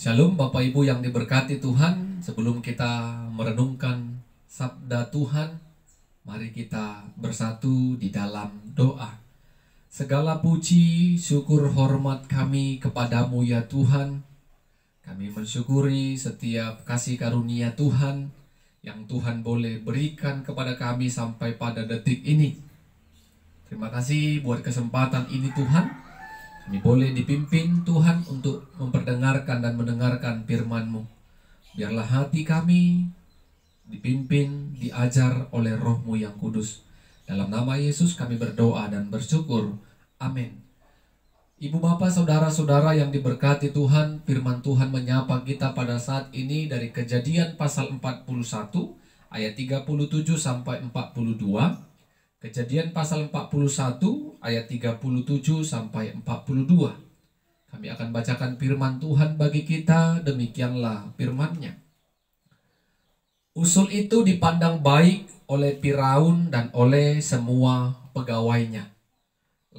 Shalom Bapak Ibu yang diberkati Tuhan. Sebelum kita merenungkan sabda Tuhan, mari kita bersatu di dalam doa. Segala puji, syukur, hormat kami kepadamu ya Tuhan. Kami mensyukuri setiap kasih karunia Tuhan yang Tuhan boleh berikan kepada kami sampai pada detik ini. Terima kasih buat kesempatan ini Tuhan. Kami boleh dipimpin Tuhan untuk memperdengarkan dan mendengarkan firman-Mu. Biarlah hati kami dipimpin, diajar oleh Roh-Mu yang kudus. Dalam nama Yesus kami berdoa dan bersyukur. Amin. Ibu bapak saudara-saudara yang diberkati Tuhan, firman Tuhan menyapa kita pada saat ini dari Kejadian pasal 41 ayat 37 sampai 42. Kejadian pasal 41 ayat 37 sampai 42. Kami akan bacakan firman Tuhan bagi kita, demikianlah firman-Nya. Usul itu dipandang baik oleh Firaun dan oleh semua pegawainya.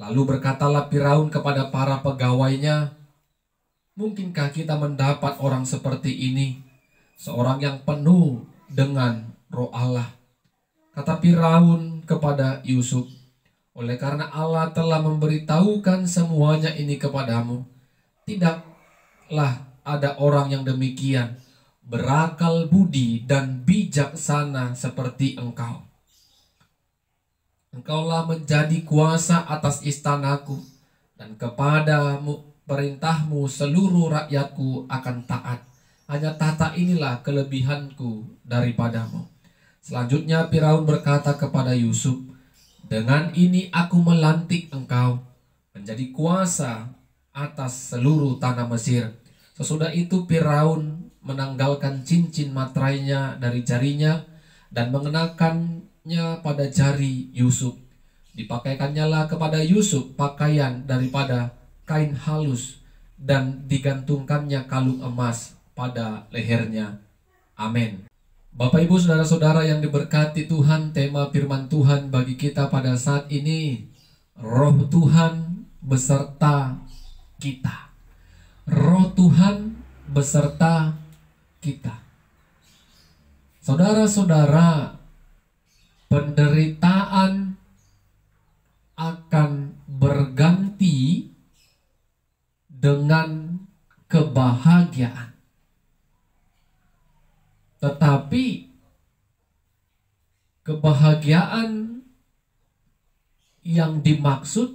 Lalu berkatalah Firaun kepada para pegawainya, "Mungkinkah kita mendapat orang seperti ini, seorang yang penuh dengan Roh Allah?" Kata Firaun kepada Yusuf, "Oleh karena Allah telah memberitahukan semuanya ini kepadamu, tidaklah ada orang yang demikian, berakal budi dan bijaksana seperti engkau. Engkaulah menjadi kuasa atas istanaku, dan kepadamu perintahmu seluruh rakyatku akan taat. Hanya tata inilah kelebihanku daripadamu." Selanjutnya Firaun berkata kepada Yusuf, "Dengan ini aku melantik engkau menjadi kuasa atas seluruh tanah Mesir." Sesudah itu Firaun menanggalkan cincin materainya dari jarinya dan mengenakannya pada jari Yusuf. Dipakaikannya lah kepada Yusuf pakaian daripada kain halus dan digantungkannya kalung emas pada lehernya. Amin. Bapak Ibu saudara-saudara yang diberkati Tuhan, tema firman Tuhan bagi kita pada saat ini, Roh Tuhan beserta kita. Roh Tuhan beserta kita. Saudara-saudara, penderitaan akan berganti dengan kebahagiaan. Tetapi kebahagiaan yang dimaksud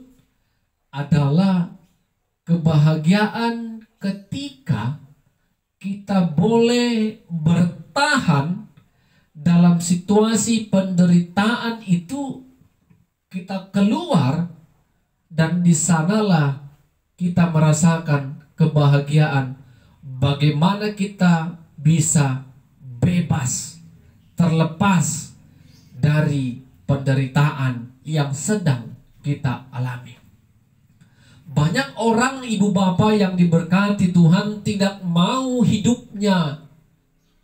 adalah kebahagiaan ketika kita boleh bertahan dalam situasi penderitaan itu, kita keluar dan di sanalah kita merasakan kebahagiaan. Bagaimana kita bisa bebas, terlepas dari penderitaan yang sedang kita alami. Banyak orang ibu bapak yang diberkati Tuhan tidak mau hidupnya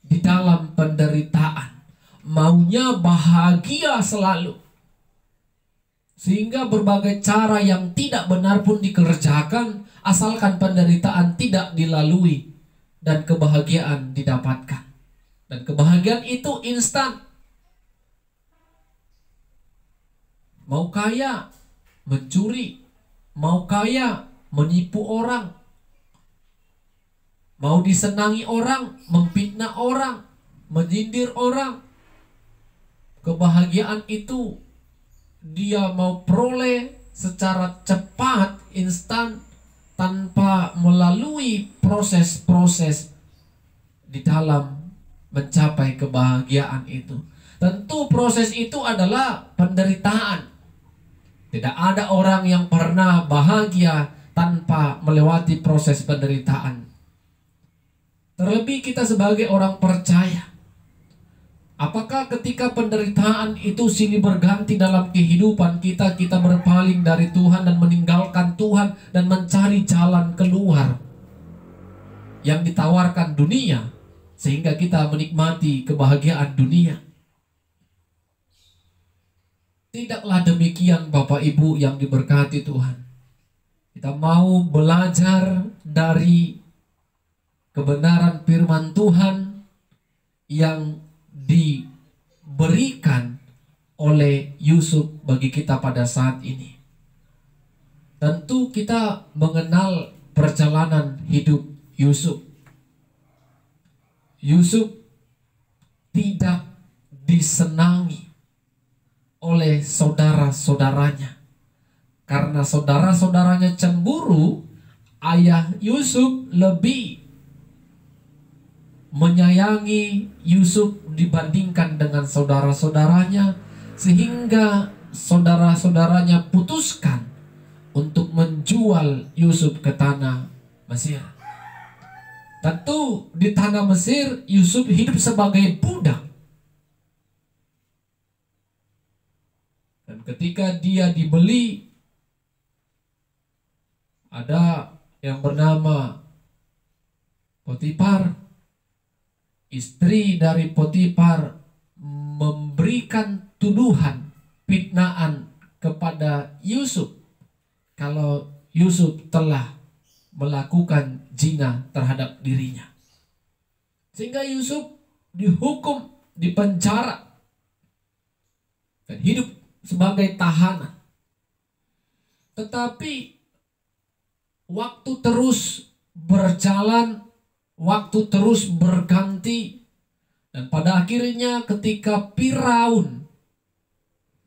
di dalam penderitaan. Maunya bahagia selalu. Sehingga berbagai cara yang tidak benar pun dikerjakan asalkan penderitaan tidak dilalui dan kebahagiaan didapatkan. Dan kebahagiaan itu instan. Mau kaya, mencuri. Mau kaya, menipu orang. Mau disenangi orang, memfitnah orang, menyindir orang. Kebahagiaan itu dia mau peroleh secara cepat, instan, tanpa melalui proses-proses di dalam mencapai kebahagiaan itu. Tentu proses itu adalah penderitaan. Tidak ada orang yang pernah bahagia tanpa melewati proses penderitaan. Terlebih kita sebagai orang percaya. Apakah ketika penderitaan itu silih berganti dalam kehidupan kita, kita berpaling dari Tuhan dan meninggalkan Tuhan dan mencari jalan keluar yang ditawarkan dunia, sehingga kita menikmati kebahagiaan dunia? Tidaklah demikian Bapak Ibu yang diberkati Tuhan. Kita mau belajar dari kebenaran firman Tuhan yang diberikan oleh Yusuf bagi kita pada saat ini. Tentu kita mengenal perjalanan hidup Yusuf. Yusuf tidak disenangi oleh saudara-saudaranya. Karena saudara-saudaranya cemburu, ayah Yusuf lebih menyayangi Yusuf dibandingkan dengan saudara-saudaranya, sehingga saudara-saudaranya putuskan untuk menjual Yusuf ke tanah Mesir. Tentu di tanah Mesir Yusuf hidup sebagai budak. Dan ketika dia dibeli, ada yang bernama Potifar, istri dari Potifar, memberikan tuduhan, fitnaan kepada Yusuf kalau Yusuf telah melakukan zina terhadap dirinya. Sehingga Yusuf dihukum, dipenjara, dan hidup sebagai tahanan. Tetapi waktu terus berjalan, waktu terus berganti, dan pada akhirnya ketika Firaun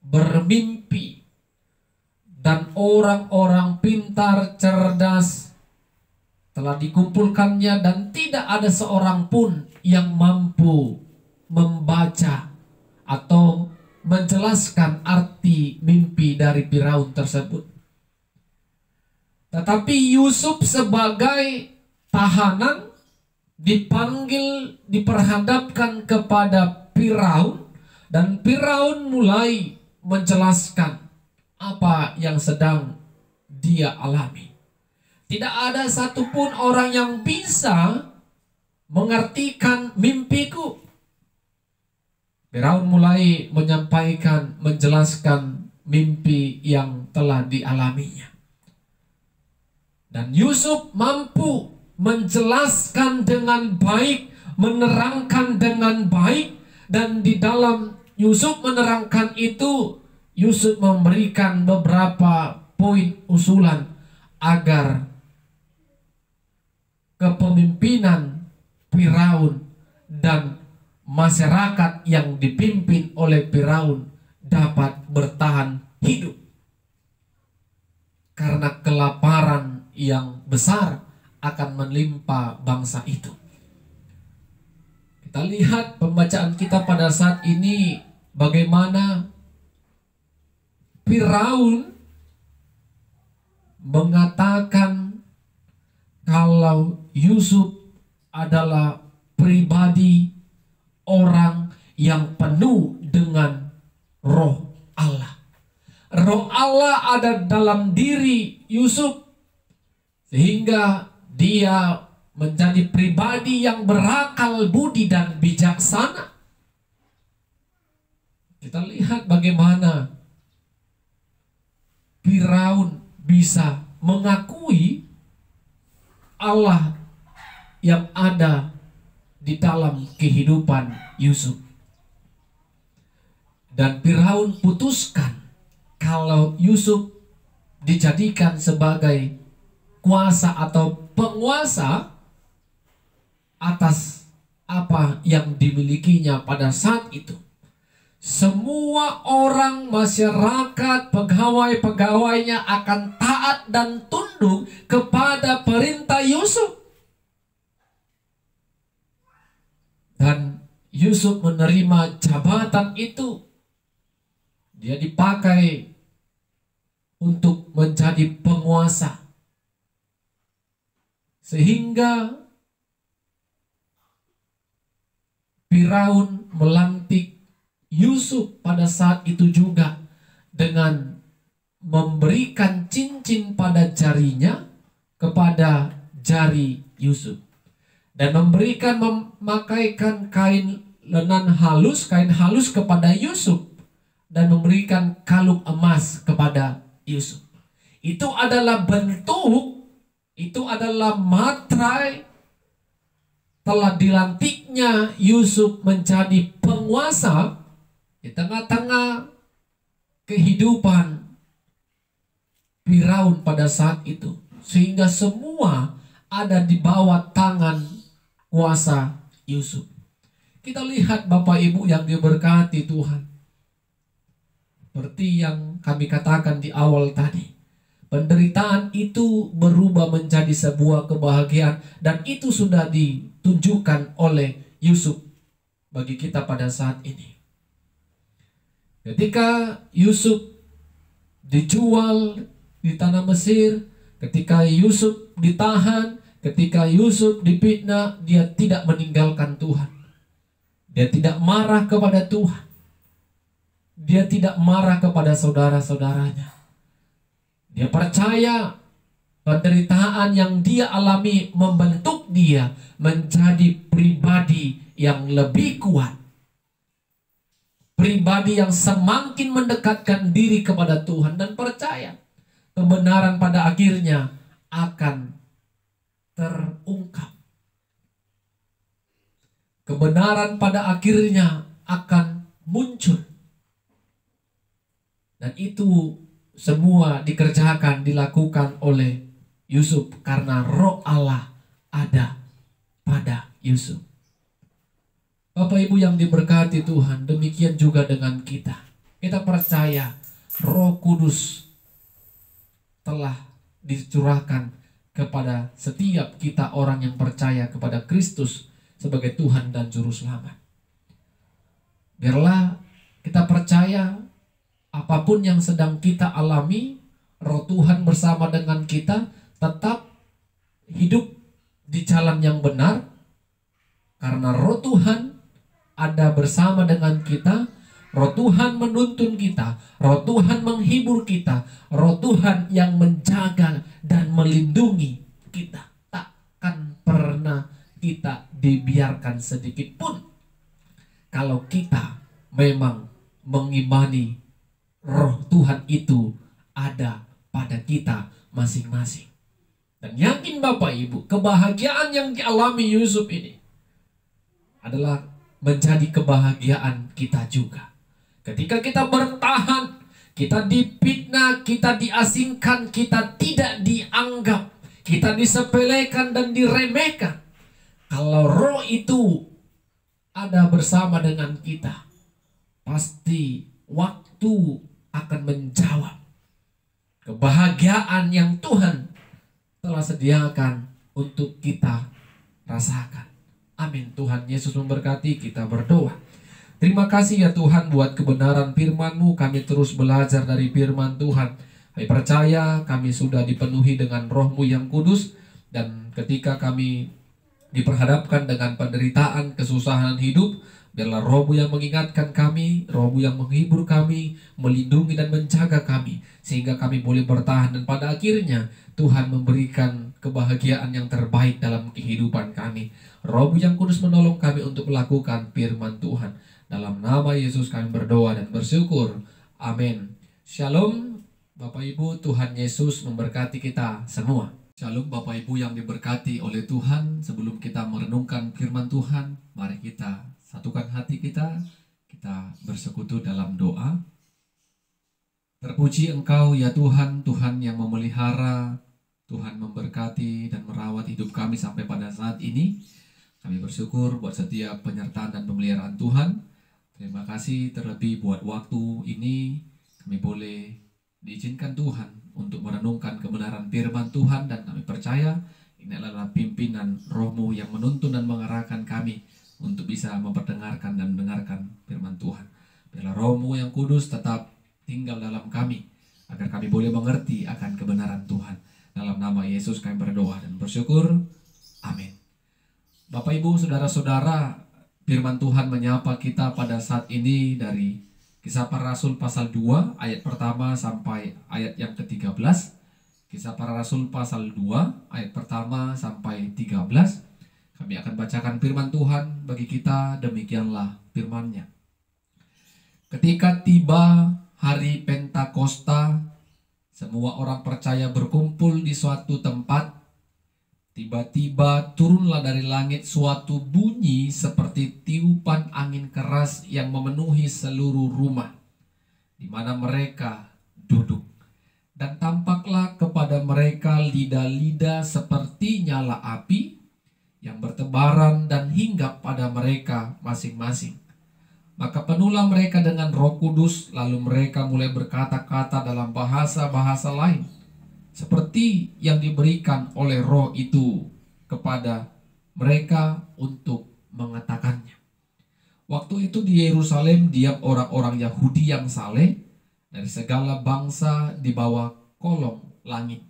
bermimpi dan orang-orang pintar cerdas telah dikumpulkannya, dan tidak ada seorang pun yang mampu membaca atau menjelaskan arti mimpi dari Firaun tersebut. Tetapi Yusuf sebagai tahanan dipanggil, diperhadapkan kepada Firaun, dan Firaun mulai menjelaskan apa yang sedang dia alami. Tidak ada satupun orang yang bisa mengartikan mimpiku. Firaun mulai menyampaikan, menjelaskan mimpi yang telah dialaminya. Dan Yusuf mampu menjelaskan dengan baik, menerangkan dengan baik, dan di dalam Yusuf menerangkan itu, Yusuf memberikan beberapa poin usulan agar kepemimpinan Firaun dan masyarakat yang dipimpin oleh Firaun dapat bertahan hidup. Karena kelaparan yang besar akan menimpa bangsa itu. Kita lihat pembacaan kita pada saat ini bagaimana Firaun mengatakan kalau Yusuf adalah pribadi orang yang penuh dengan roh Allah. Roh Allah ada dalam diri Yusuf, sehingga dia menjadi pribadi yang berakal budi dan bijaksana. Kita lihat bagaimana Firaun bisa mengakui Allah yang ada di dalam kehidupan Yusuf. Dan Firaun putuskan kalau Yusuf dijadikan sebagai kuasa atau penguasa atas apa yang dimilikinya pada saat itu. Semua orang, masyarakat, pegawai-pegawainya akan taat dan tunduk kepada perintah Yusuf. Dan Yusuf menerima jabatan itu. Dia dipakai untuk menjadi penguasa. Sehingga Firaun melantik Yusuf pada saat itu juga dengan memberikan cincin pada jarinya kepada jari Yusuf, dan memakaikan kain lenan halus, kain halus kepada Yusuf, dan memberikan kalung emas kepada Yusuf. Itu adalah bentuk, itu adalah materai telah dilantiknya Yusuf menjadi penguasa di tengah-tengah kehidupan Firaun pada saat itu, sehingga semua ada di bawah tangan kuasa Yusuf. Kita lihat Bapak Ibu yang diberkati Tuhan, seperti yang kami katakan di awal tadi, penderitaan itu berubah menjadi sebuah kebahagiaan, dan itu sudah ditunjukkan oleh Yusuf bagi kita pada saat ini. Ketika Yusuf dijual di tanah Mesir, ketika Yusuf ditahan, ketika Yusuf difitnah, dia tidak meninggalkan Tuhan. Dia tidak marah kepada Tuhan. Dia tidak marah kepada saudara-saudaranya. Dia percaya penderitaan yang dia alami membentuk dia menjadi pribadi yang lebih kuat. Pribadi yang semakin mendekatkan diri kepada Tuhan dan percaya kebenaran pada akhirnya akan terungkap. Kebenaran pada akhirnya akan muncul. Dan itu semua dikerjakan, dilakukan oleh Yusuf karena roh Allah ada pada Yusuf. Bapak Ibu yang diberkati Tuhan, demikian juga dengan kita. Kita percaya Roh Kudus telah dicurahkan kepada setiap kita orang yang percaya kepada Kristus sebagai Tuhan dan Juru Selamat. Biarlah kita percaya apapun yang sedang kita alami, Roh Tuhan bersama dengan kita, tetap hidup di jalan yang benar, karena Roh Tuhan ada bersama dengan kita. Roh Tuhan menuntun kita, Roh Tuhan menghibur kita, Roh Tuhan yang menjaga dan melindungi kita. Takkan pernah kita dibiarkan sedikit pun kalau kita memang mengimani Roh Tuhan itu ada pada kita masing-masing. Dan yakin Bapak Ibu, kebahagiaan yang dialami Yusuf ini adalah menjadi kebahagiaan kita juga. Ketika kita bertahan, kita difitnah, kita diasingkan, kita tidak dianggap, kita disepelekan dan diremehkan. Kalau Roh itu ada bersama dengan kita, pasti waktu akan menjawab kebahagiaan yang Tuhan telah sediakan untuk kita rasakan. Amin. Tuhan Yesus memberkati. Kita berdoa. Terima kasih ya Tuhan buat kebenaran firman-Mu. Kami terus belajar dari firman Tuhan. Kami percaya kami sudah dipenuhi dengan Roh-Mu yang kudus. Dan ketika kami diperhadapkan dengan penderitaan, kesusahan hidup, biarlah Roh-Mu yang mengingatkan kami, Roh-Mu yang menghibur kami, melindungi dan menjaga kami, sehingga kami boleh bertahan. Dan pada akhirnya Tuhan memberikan kebahagiaan yang terbaik dalam kehidupan kami. Roh-Mu yang kudus menolong kami untuk melakukan firman Tuhan. Dalam nama Yesus kami berdoa dan bersyukur. Amin. Shalom Bapak Ibu, Tuhan Yesus memberkati kita semua. Shalom Bapak Ibu yang diberkati oleh Tuhan. Sebelum kita merenungkan firman Tuhan, mari kita satukan hati kita. Kita bersekutu dalam doa. Terpuji Engkau ya Tuhan, Tuhan yang memelihara, Tuhan memberkati dan merawat hidup kami sampai pada saat ini. Kami bersyukur buat setiap penyertaan dan pemeliharaan Tuhan. Terima kasih terlebih buat waktu ini kami boleh diizinkan Tuhan untuk merenungkan kebenaran firman Tuhan, dan kami percaya ini adalah pimpinan Roh-Mu yang menuntun dan mengarahkan kami untuk bisa memperdengarkan dan mendengarkan firman Tuhan. Biarlah Roh-Mu yang kudus tetap tinggal dalam kami agar kami boleh mengerti akan kebenaran Tuhan. Dalam nama Yesus kami berdoa dan bersyukur. Amin. Bapak Ibu, saudara-saudara, firman Tuhan menyapa kita pada saat ini dari Kisah Para Rasul pasal 2 ayat pertama sampai ayat yang ke-13. Kisah Para Rasul pasal 2 ayat pertama sampai 13. Kami akan bacakan firman Tuhan bagi kita. Demikianlah firman-Nya. Ketika tiba hari Pentakosta, semua orang percaya berkumpul di suatu tempat. Tiba-tiba turunlah dari langit suatu bunyi seperti tiupan angin keras yang memenuhi seluruh rumah di mana mereka duduk. Dan tampaklah kepada mereka lidah-lidah seperti nyala api yang bertebaran dan hinggap pada mereka masing-masing. Maka penuhlah mereka dengan Roh Kudus, lalu mereka mulai berkata-kata dalam bahasa-bahasa lain, seperti yang diberikan oleh Roh itu kepada mereka untuk mengatakannya. Waktu itu di Yerusalem diam orang-orang Yahudi yang saleh dari segala bangsa di bawah kolong langit.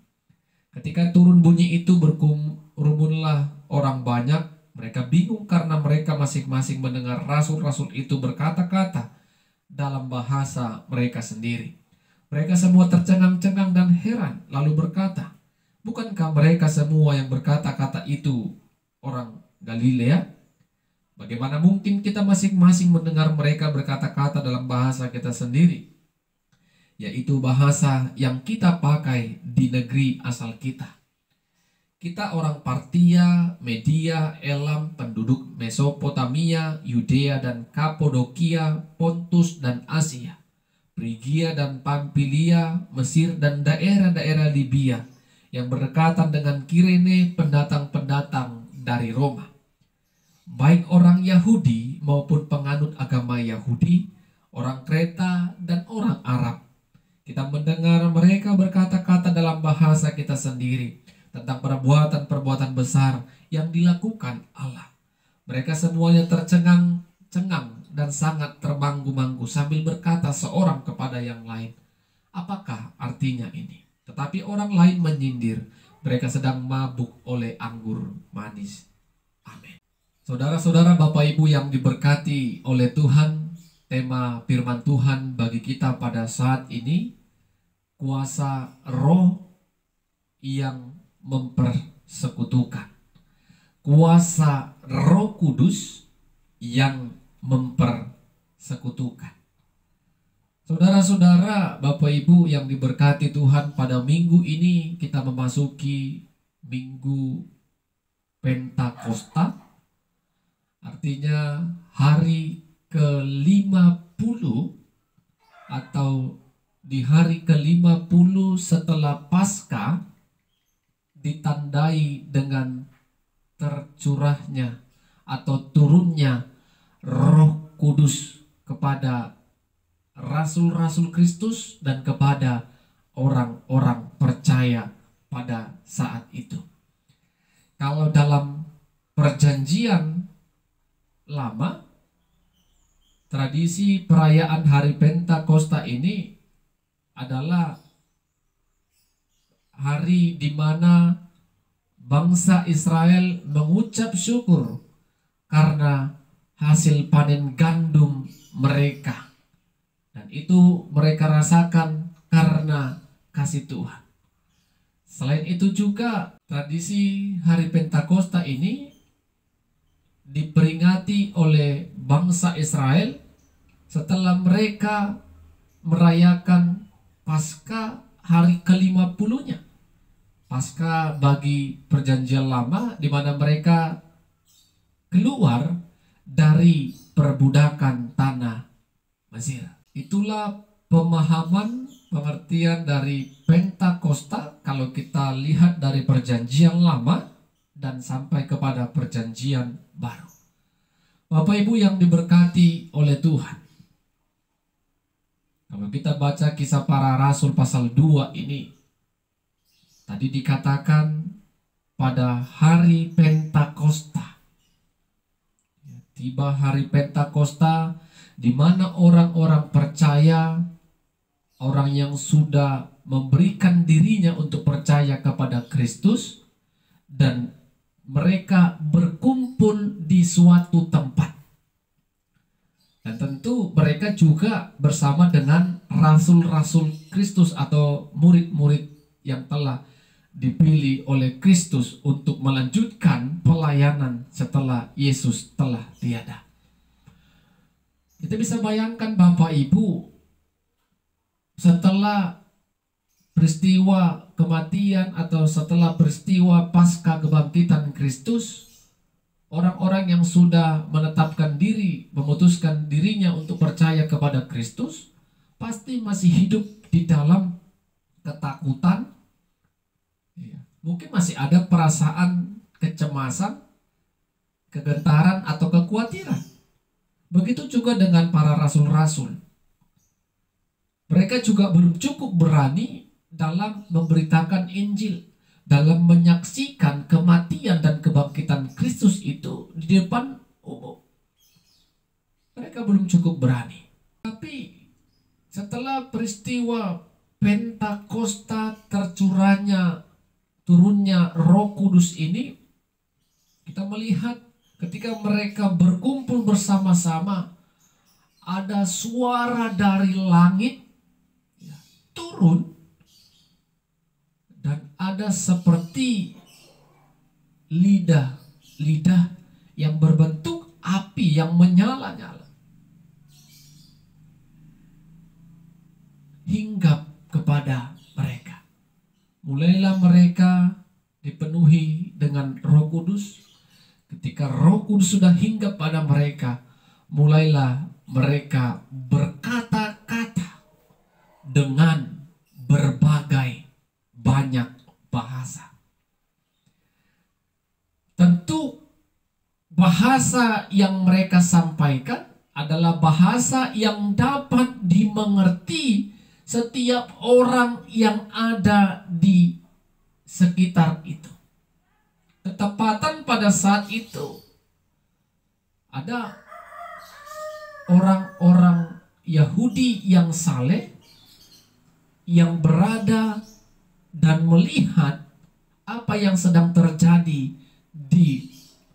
Ketika turun bunyi itu berkerumunlah orang banyak. Mereka bingung karena mereka masing-masing mendengar rasul-rasul itu berkata-kata dalam bahasa mereka sendiri. Mereka semua tercengang-cengang dan heran, lalu berkata, "Bukankah mereka semua yang berkata-kata itu orang Galilea? Bagaimana mungkin kita masing-masing mendengar mereka berkata-kata dalam bahasa kita sendiri, yaitu bahasa yang kita pakai di negeri asal kita? Kita orang Partia, Media, Elam, penduduk Mesopotamia, Yudea dan Kapodokia, Pontus dan Asia, Frigia dan Pamfilia, Mesir dan daerah-daerah Libya, yang berdekatan dengan Kirene, pendatang-pendatang dari Roma. Baik orang Yahudi maupun penganut agama Yahudi, orang Kreta dan orang Arab. Kita mendengar mereka berkata-kata dalam bahasa kita sendiri tentang perbuatan-perbuatan besar yang dilakukan Allah. Mereka semuanya tercengang-cengang dan sangat terbanggu-banggu sambil berkata seorang kepada yang lain, "Apakah artinya ini?" Tetapi orang lain menyindir, "Mereka sedang mabuk oleh anggur manis." Amin. Saudara-saudara, Bapak Ibu yang diberkati oleh Tuhan, tema firman Tuhan bagi kita pada saat ini, kuasa roh yang mempersekutukan. Kuasa Roh Kudus yang mempersekutukan. Saudara-saudara, Bapak Ibu yang diberkati Tuhan, pada minggu ini kita memasuki Minggu Pentakosta, artinya hari ke-50 atau di hari ke-50 setelah Paskah, ditandai dengan tercurahnya atau turunnya Roh Kudus kepada rasul-rasul Kristus dan kepada orang-orang percaya pada saat itu. Kalau dalam perjanjian lama, tradisi perayaan hari Pentakosta ini adalah hari di mana bangsa Israel mengucap syukur karena hasil panen gandum mereka. Dan itu mereka rasakan karena kasih Tuhan. Selain itu juga tradisi hari Pentakosta ini diperingati oleh bangsa Israel setelah mereka merayakan Paskah hari ke-50-nya. Paskah bagi perjanjian lama, di mana mereka keluar dari perbudakan tanah Mesir. Itulah pemahaman pengertian dari Pentakosta kalau kita lihat dari perjanjian lama dan sampai kepada perjanjian baru. Bapak Ibu yang diberkati oleh Tuhan, kalau kita baca Kisah Para Rasul pasal 2 ini, tadi dikatakan pada hari Pentakosta. Tiba hari Pentakosta di mana orang-orang percaya, orang yang sudah memberikan dirinya untuk percaya kepada Kristus, dan mereka berkumpul di suatu tempat. Dan tentu mereka juga bersama dengan rasul-rasul Kristus atau murid-murid yang telah dipilih oleh Kristus untuk melanjutkan pelayanan setelah Yesus telah tiada. Kita bisa bayangkan Bapak Ibu, setelah peristiwa kematian atau setelah peristiwa pasca kebangkitan Kristus, orang-orang yang sudah menetapkan diri, memutuskan dirinya untuk percaya kepada Kristus, pasti masih hidup di dalam ketakutan. Mungkin masih ada perasaan kecemasan, kegentaran, atau kekhawatiran. Begitu juga dengan para rasul-rasul. Mereka juga belum cukup berani dalam memberitakan Injil, dalam menyaksikan kematian dan kebangkitan Kristus itu di depan umum. Mereka belum cukup berani. Tapi setelah peristiwa Pentakosta, turunnya Roh Kudus ini, kita melihat ketika mereka berkumpul bersama-sama, ada suara dari langit turun, dan ada seperti lidah yang berbentuk api yang menyala-nyala, hinggap kepada mereka. Mulailah mereka dipenuhi dengan Roh Kudus. Ketika Roh Kudus sudah hinggap pada mereka, mulailah mereka berkata-kata dengan berbagai banyak bahasa. Tentu bahasa yang mereka sampaikan adalah bahasa yang dapat dimengerti setiap orang yang ada di sekitar itu. Ketepatan pada saat itu, ada orang-orang Yahudi yang saleh yang berada dan melihat apa yang sedang terjadi di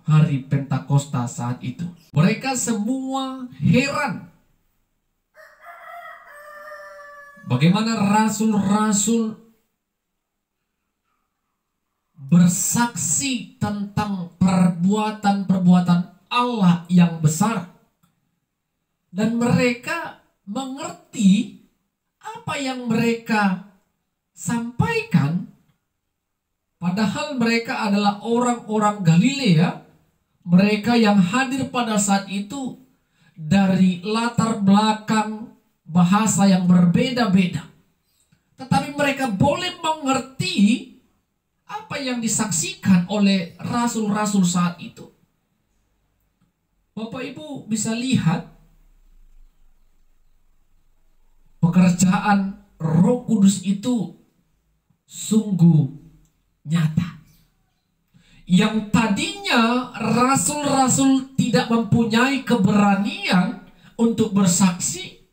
hari Pentakosta saat itu. Mereka semua heran bagaimana rasul-rasul bersaksi tentang perbuatan-perbuatan Allah yang besar, dan mereka mengerti apa yang mereka sampaikan, padahal mereka adalah orang-orang Galilea, mereka yang hadir pada saat itu dari latar belakang bahasa yang berbeda-beda, tetapi mereka boleh mengerti apa yang disaksikan oleh rasul-rasul saat itu. Bapak Ibu bisa lihat pekerjaan Roh Kudus itu sungguh nyata. Yang tadinya rasul-rasul tidak mempunyai keberanian untuk bersaksi,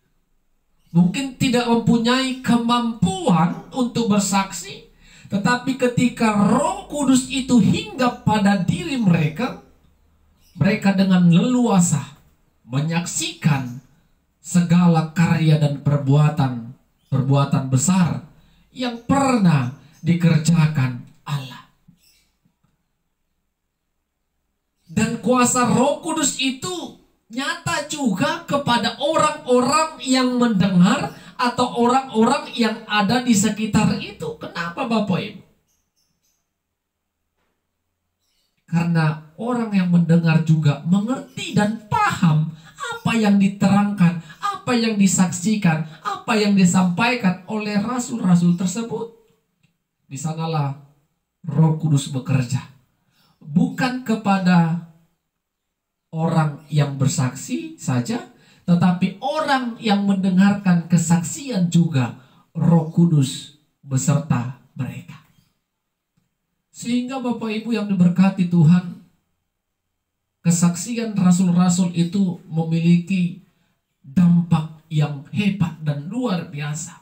mungkin tidak mempunyai kemampuan untuk bersaksi, tetapi ketika Roh Kudus itu hinggap pada diri mereka, mereka dengan leluasa menyaksikan segala karya dan perbuatan besar yang pernah dikerjakan Allah. Dan kuasa Roh Kudus itu nyata juga kepada orang-orang yang mendengar atau orang-orang yang ada di sekitar itu. Kenapa Bapak Ibu? Karena orang yang mendengar juga mengerti dan paham apa yang diterangkan, apa yang disaksikan, apa yang disampaikan oleh rasul-rasul tersebut. Di sanalah Roh Kudus bekerja. Bukan kepada orang yang bersaksi saja, tetapi orang yang mendengarkan kesaksian juga Roh Kudus beserta mereka. Sehingga Bapak Ibu yang diberkati Tuhan, kesaksian rasul-rasul itu memiliki dampak yang hebat dan luar biasa.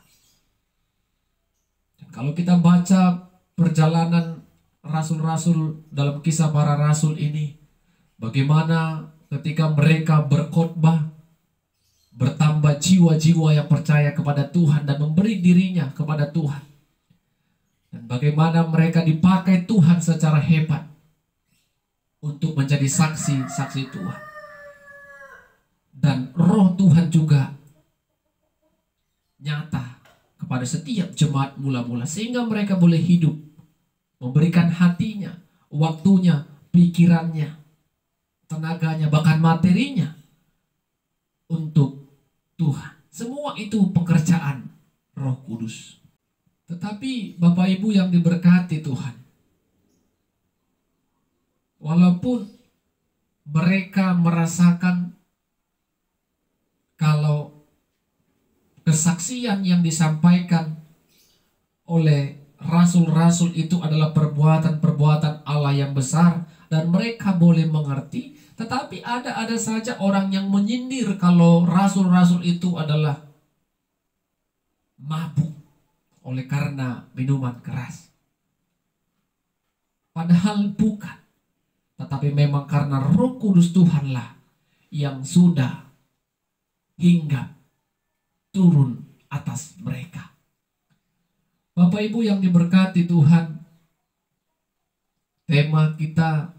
Dan kalau kita baca perjalanan rasul-rasul dalam kisah para rasul ini, bagaimana ketika mereka berkhotbah, bertambah jiwa-jiwa yang percaya kepada Tuhan dan memberi dirinya kepada Tuhan. Dan bagaimana mereka dipakai Tuhan secara hebat untuk menjadi saksi-saksi Tuhan. Dan Roh Tuhan juga nyata kepada setiap jemaat mula-mula, sehingga mereka boleh hidup, memberikan hatinya, waktunya, pikirannya, tenaganya, bahkan materinya untuk Tuhan. Semua itu pekerjaan Roh Kudus. Tetapi Bapak Ibu yang diberkati Tuhan, walaupun mereka merasakan kalau kesaksian yang disampaikan oleh rasul-rasul itu adalah perbuatan-perbuatan Allah yang besar, dan mereka boleh mengerti, tetapi ada saja orang yang menyindir kalau rasul-rasul itu adalah mabuk oleh karena minuman keras. Padahal bukan, tetapi memang karena Roh Kudus Tuhanlah yang sudah hinggap turun atas mereka. Bapak Ibu yang diberkati Tuhan, tema kita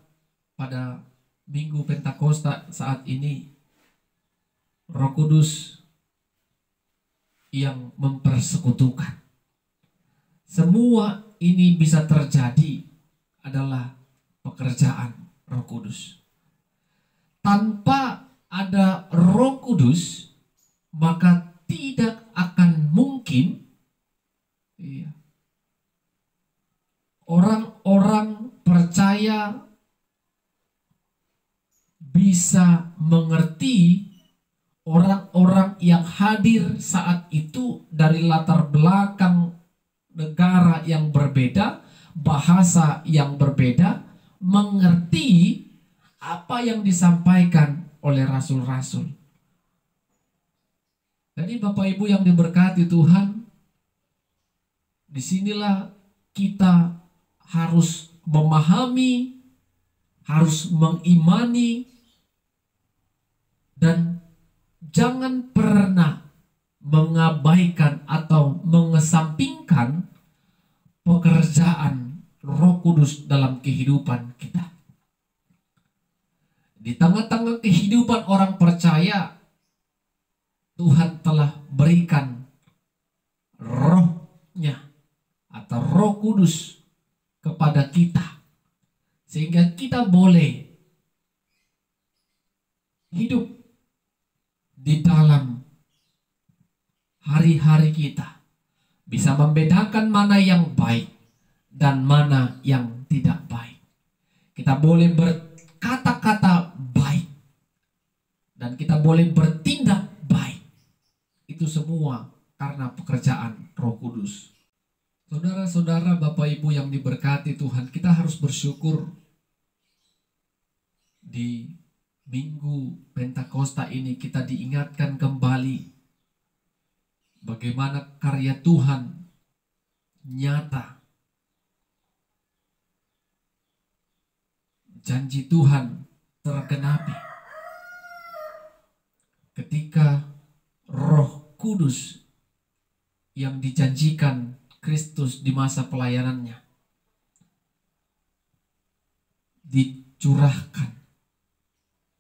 pada Minggu Pentakosta saat ini, Roh Kudus yang mempersekutukan. Semua ini bisa terjadi adalah pekerjaan Roh Kudus. Tanpa ada Roh Kudus, maka tidak akan mungkin orang-orang percaya bisa mengerti orang-orang yang hadir saat itu dari latar belakang negara yang berbeda, bahasa yang berbeda, mengerti apa yang disampaikan oleh rasul-rasul. Jadi Bapak Ibu yang diberkati Tuhan, disinilah kita harus memahami, harus mengimani, dan jangan pernah mengabaikan atau mengesampingkan pekerjaan Roh Kudus dalam kehidupan kita. Di tengah-tengah kehidupan orang percaya, Tuhan telah berikan Roh-Nya atau Roh Kudus kepada kita, sehingga kita boleh hidup di dalam hari-hari kita, bisa membedakan mana yang baik dan mana yang tidak baik. Kita boleh berkata-kata baik dan kita boleh bertindak baik. Itu semua karena pekerjaan Roh Kudus. Saudara-saudara, Bapak Ibu yang diberkati Tuhan, kita harus bersyukur di Minggu Pentakosta ini kita diingatkan kembali bagaimana karya Tuhan nyata. Janji Tuhan tergenapi ketika Roh Kudus yang dijanjikan Kristus di masa pelayanannya dicurahkan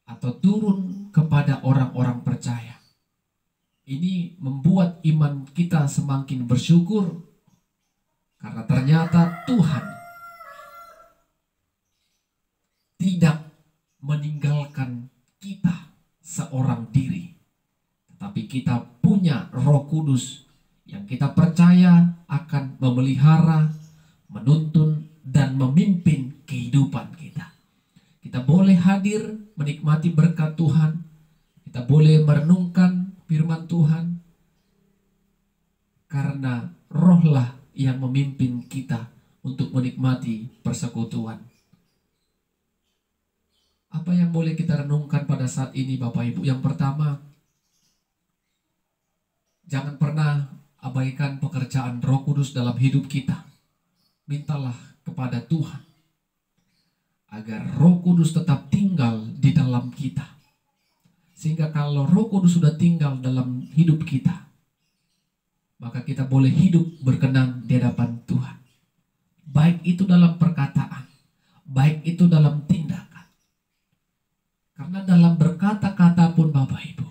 atau turun kepada orang-orang percaya. Ini membuat iman kita semakin bersyukur, karena ternyata Tuhan tidak meninggalkan kita seorang diri, tetapi kita punya Roh Kudus yang kita percaya akan memelihara, menuntun, dan memimpin kehidupan kita. Kita boleh hadir menikmati berkat Tuhan, kita boleh merenungkan firman Tuhan, karena Rohlah yang memimpin kita untuk menikmati persekutuan. Apa yang boleh kita renungkan pada saat ini Bapak Ibu? Yang pertama, jangan pernah abaikan pekerjaan Roh Kudus dalam hidup kita. Mintalah kepada Tuhan agar Roh Kudus tetap tinggal di dalam kita. Sehingga kalau Roh Kudus sudah tinggal dalam hidup kita, maka kita boleh hidup berkenan di hadapan Tuhan. Baik itu dalam perkataan, baik itu dalam tindakan. Karena dalam berkata-kata pun Bapak Ibu,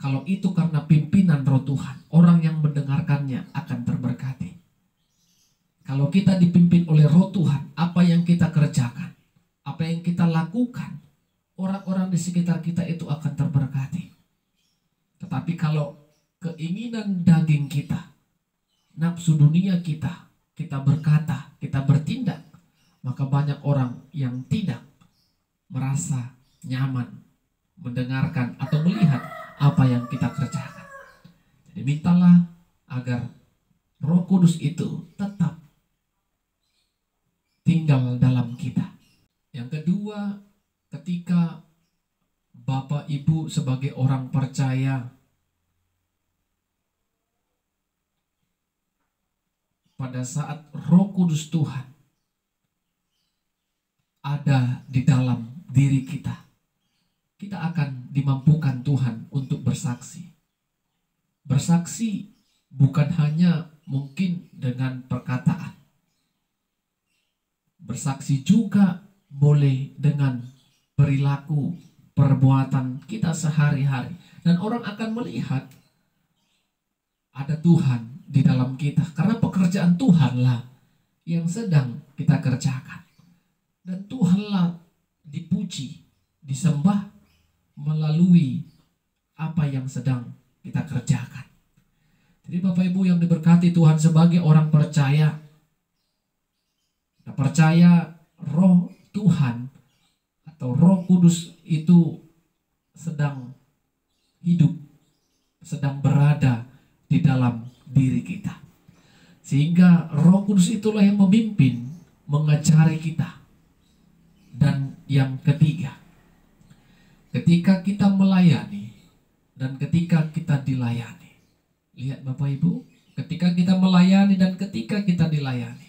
kalau itu karena pimpinan Roh Tuhan, orang yang mendengarkannya akan Kalau kita dipimpin oleh Roh Tuhan, apa yang kita kerjakan, apa yang kita lakukan, orang-orang di sekitar kita itu akan terberkati. Tetapi kalau keinginan daging kita, nafsu dunia kita, kita berkata, kita bertindak, maka banyak orang yang tidak merasa nyaman mendengarkan atau melihat apa yang kita kerjakan. Jadi mintalah agar Roh Kudus itu tetap tinggal dalam kita. Yang kedua, ketika Bapak Ibu sebagai orang percaya pada saat Roh Kudus Tuhan ada di dalam diri kita, kita akan dimampukan Tuhan untuk bersaksi. Bersaksi bukan hanya mungkin dengan perkataan. Bersaksi juga boleh dengan perilaku, perbuatan kita sehari-hari. Dan orang akan melihat ada Tuhan di dalam kita. Karena pekerjaan Tuhanlah yang sedang kita kerjakan. Dan Tuhanlah dipuji, disembah melalui apa yang sedang kita kerjakan. Jadi Bapak Ibu yang diberkati Tuhan, sebagai orang percaya, kita percaya Roh Tuhan atau Roh Kudus itu sedang hidup, sedang berada di dalam diri kita. Sehingga Roh Kudus itulah yang memimpin, mengajari kita. Dan yang ketiga, ketika kita melayani dan ketika kita dilayani. Lihat Bapak Ibu, ketika kita melayani dan ketika kita dilayani,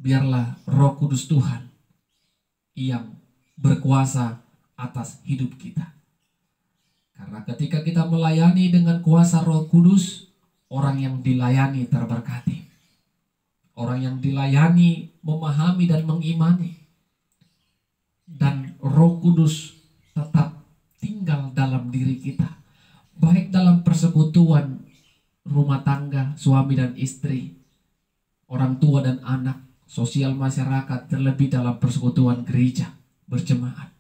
biarlah Roh Kudus Tuhan yang berkuasa atas hidup kita. Karena ketika kita melayani dengan kuasa Roh Kudus, orang yang dilayani terberkati. Orang yang dilayani memahami dan mengimani. Dan Roh Kudus tetap tinggal dalam diri kita. Baik dalam persekutuan rumah tangga, suami dan istri, orang tua dan anak, sosial masyarakat, terlebih dalam persekutuan gereja berjemaat.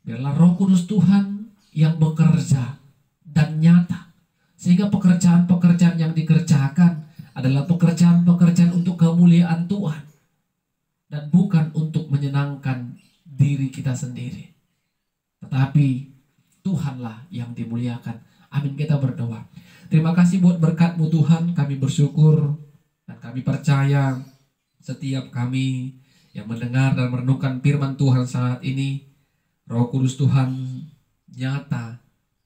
Biarlah Roh Kudus Tuhan yang bekerja dan nyata. Sehingga pekerjaan-pekerjaan yang dikerjakan adalah pekerjaan-pekerjaan untuk kemuliaan Tuhan. Dan bukan untuk menyenangkan diri kita sendiri. Tetapi Tuhanlah yang dimuliakan. Amin, kita berdoa. Terima kasih buat berkat-Mu Tuhan. Kami bersyukur dan kami percaya setiap kami yang mendengar dan merenungkan firman Tuhan saat ini, Roh Kudus Tuhan nyata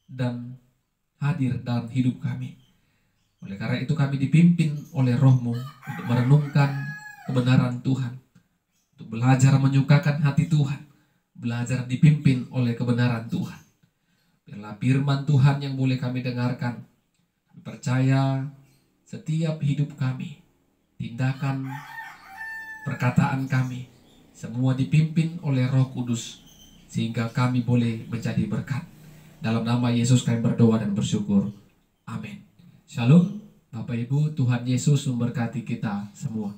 dan hadir dalam hidup kami. Oleh karena itu kami dipimpin oleh Roh-Mu untuk merenungkan kebenaran Tuhan, untuk belajar menyukakan hati Tuhan, belajar dipimpin oleh kebenaran Tuhan. Biarlah firman Tuhan yang boleh kami dengarkan, kami percaya setiap hidup kami, tindakan, perkataan kami, semua dipimpin oleh Roh Kudus, sehingga kami boleh menjadi berkat. Dalam nama Yesus kami berdoa dan bersyukur. Amin. Shalom, Bapak Ibu, Tuhan Yesus memberkati kita semua.